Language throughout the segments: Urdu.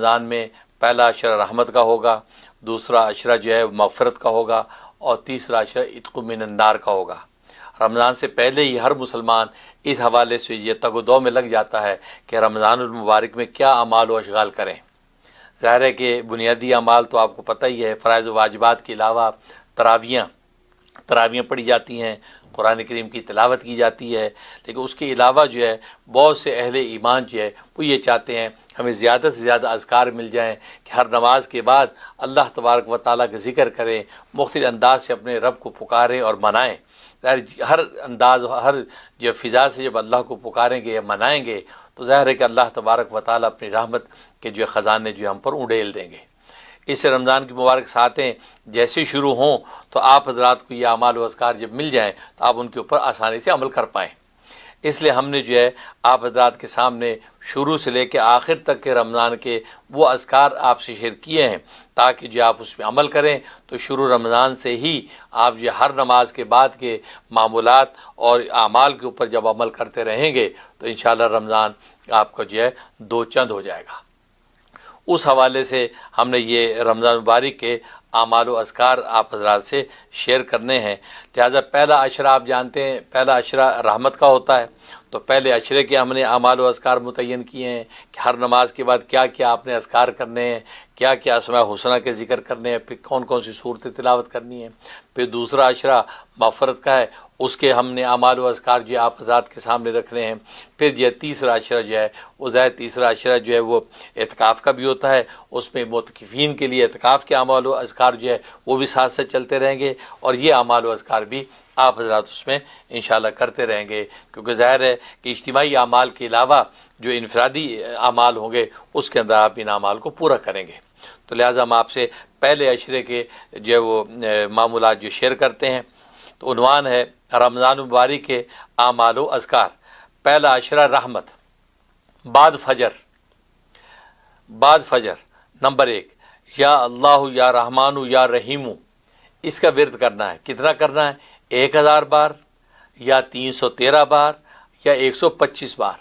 رمضان میں پہلا عشرہ رحمت کا ہوگا، دوسرا عشرہ جو ہے مغفرت کا ہوگا، اور تیسرا عشرہ عتق من النار کا ہوگا۔ رمضان سے پہلے ہی ہر مسلمان اس حوالے سے یہ تگ و دو میں لگ جاتا ہے کہ رمضان المبارک میں کیا اعمال و اشغال کریں۔ ظاہر ہے کہ بنیادی اعمال تو آپ کو پتہ ہی ہے، فرائض و واجبات کے علاوہ تراویاں پڑھی جاتی ہیں، قرآن کریم کی تلاوت کی جاتی ہے، لیکن اس کے علاوہ جو ہے بہت سے اہل ایمان جو ہے وہ یہ چاہتے ہیں ہمیں زیادہ سے زیادہ اذکار مل جائیں کہ ہر نماز کے بعد اللہ تبارک و تعالیٰ کا ذکر کریں، مختلف انداز سے اپنے رب کو پکاریں اور منائیں۔ ہر انداز، ہر جو فضا سے جب اللہ کو پکاریں گے یا منائیں گے تو ظاہر ہے کہ اللہ تبارک و تعالیٰ اپنی رحمت کے جو خزانے جو ہم پر اونڈیل دیں گے۔ اس سے رمضان کی مبارک ساعتیں جیسے شروع ہوں تو آپ حضرات کو یہ اعمال و اذکار جب مل جائیں تو آپ ان کے اوپر آسانی سے عمل کر پائیں۔ اس لیے ہم نے جو ہے آپ حضرات کے سامنے شروع سے لے کے آخر تک کے رمضان کے وہ اذکار آپ سے شیئر کیے ہیں تاکہ جو آپ اس پہ عمل کریں تو شروع رمضان سے ہی آپ جو ہر نماز کے بعد کے معمولات اور اعمال کے اوپر جب عمل کرتے رہیں گے تو انشاءاللہ رمضان آپ کا جو ہے دو چند ہو جائے گا۔ اس حوالے سے ہم نے یہ رمضان مبارک کے اعمال و اذکار آپ حضرات سے شیئر کرنے ہیں۔ لہٰذا پہلا عشرہ آپ جانتے ہیں پہلا عشرہ رحمت کا ہوتا ہے، تو پہلے عشرے کے ہم نے اعمال و اذکار متعین کیے ہیں کہ ہر نماز کے بعد کیا کیا آپ نے اذکار کرنے ہیں، کیا کیا اسماء حسنہ کے ذکر کرنے ہیں، پھر کون کون سی صورتیں تلاوت کرنی ہیں۔ پھر دوسرا عشرہ مغفرت کا ہے، اس کے ہم نے اعمال و اذکار جو آپ حضرات کے سامنے رکھنے ہیں۔ پھر جو ہے تیسرا عشرہ جو ہے وہ تیسرا عشرہ جو ہے وہ اعتکاف کا بھی ہوتا ہے، اس میں معتکفین کے لیے اعتکاف کے اعمال و اذکار جو ہے وہ بھی ساتھ ساتھ چلتے رہیں گے، اور یہ اعمال و اذکار بھی آپ حضرات اس میں انشاءاللہ کرتے رہیں گے، کیونکہ ظاہر ہے کہ اجتماعی اعمال کے علاوہ جو انفرادی اعمال ہوں گے اس کے اندر آپ ان اعمال کو پورا کریں گے۔ تو لہٰذا ہم آپ سے پہلے عشرے کے جو ہے وہ معمولات جو شیئر کرتے ہیں۔ تو عنوان ہے رمضان مبارک کے اعمال و اذکار۔ پہلا عشرہ رحمت، بعد فجر نمبر 1، یا اللہ یا رحمان یا رحیم، اس کا ورد کرنا ہے۔ کتنا کرنا ہے؟ 1000 بار یا 313 بار یا 125 بار۔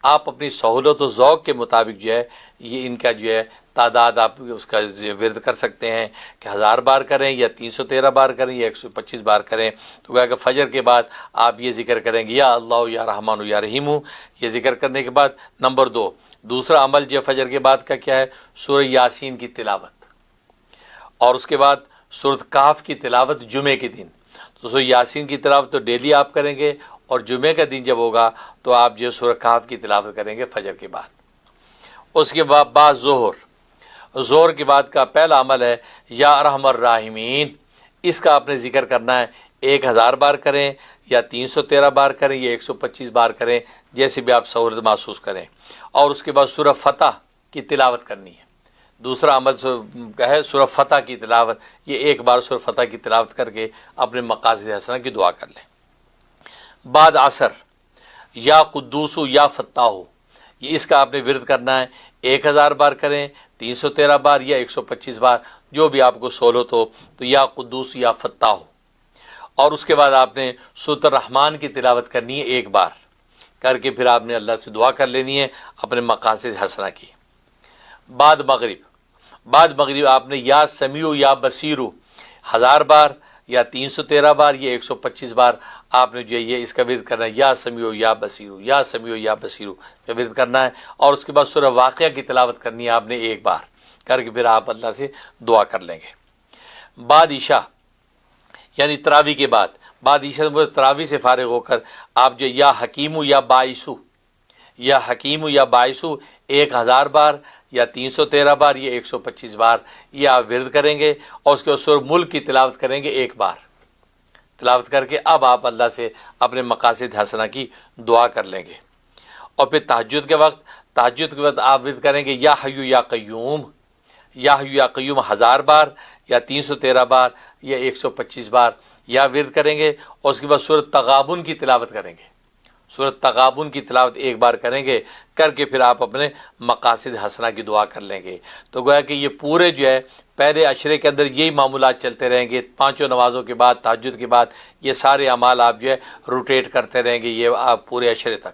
آپ اپنی سہولت و ذوق کے مطابق جو ہے یہ ان کا جو ہے تعداد آپ اس کا ورد کر سکتے ہیں کہ 1000 بار کریں یا 313 بار کریں یا 125 بار کریں۔ تو گویا کہ فجر کے بعد آپ یہ ذکر کریں گے یا اللہ یا رحمان یا رحیم۔ یہ ذکر کرنے کے بعد نمبر 2، دوسرا عمل جو فجر کے بعد کا کیا ہے؟ سورہ یاسین کی تلاوت، اور اس کے بعد سورۃ کہف کی تلاوت جمعے کے دن۔ تو سورہ یاسین کی تلاوت تو ڈیلی آپ کریں گے، اور جمعے کا دن جب ہوگا تو آپ جو سورہ کہف کی تلاوت کریں گے فجر کے بعد۔ اس کے بعد ظہر کے بعد کا پہلا عمل ہے یا ارحم الراحمین، اس کا آپ نے ذکر کرنا ہے۔ 1000 بار کریں یا 313 بار کریں یا 125 بار کریں، جیسے بھی آپ سہولت محسوس کریں۔ اور اس کے بعد سورہ فتح کی تلاوت کرنی ہے۔ دوسرا عمل ہے سورہ فتح کی تلاوت، یہ ایک بار سورہ فتح کی تلاوت کر کے اپنے مقاصد حسنہ کی دعا کر لیں۔ بعد عصر یا قدوس یا فتاح، یہ اس کا آپ نے ورد کرنا ہے۔ 1000 بار کریں، 313 بار یا 125 بار، جو بھی آپ کو سہولت ہو، تو یا قدوس یا فتاح۔ اور اس کے بعد آپ نے سورۃ الرحمن کی تلاوت کرنی ہے، ایک بار کر کے پھر آپ نے اللہ سے دعا کر لینی ہے اپنے مقاصد حسنہ کی۔ بعد مغرب آپ نے یا سمیع یا بصیر 1000 بار یا 313 بار یا 125 بار آپ نے جو یہ اس کا ورد کرنا ہے، یا سمیع یا بصیر، یا سمیع یا بصیر کا ورد کرنا ہے۔ اور اس کے بعد سورہ واقعہ کی تلاوت کرنی ہے آپ نے ایک بار کر کے پھر آپ اللہ سے دعا کر لیں گے۔ بعد عشاء یعنی تراویح کے بعد عشاء تراویح سے فارغ ہو کر آپ جو یا حکیم یا باعث 1000 بار یا 313 بار یا 125 بار یہ آپ ورد کریں گے، اور اس کے بعد سورہ ملک کی تلاوت کریں گے ایک بار، تلاوت کر کے اب آپ اللہ سے اپنے مقاصد حسنہ کی دعا کر لیں گے۔ اور پھر تہجد کے وقت آپ ورد کریں گے یا حی یا قیوم 1000 بار یا 313 بار یا 125 بار یا ورد کریں گے، اور اس کے بعد سورۃ تغابن کی تلاوت کریں گے۔ سورۃ تغابن کی تلاوت ایک بار کریں گے، کر کے پھر آپ اپنے مقاصد حسنہ کی دعا کر لیں گے۔ تو گویا کہ یہ پورے جو ہے پہلے عشرے کے اندر یہی معمولات چلتے رہیں گے، 5 نمازوں کے بعد، تہجد کے بعد یہ سارے اعمال آپ جو ہے روٹیٹ کرتے رہیں گے، یہ آپ پورے عشرے تک۔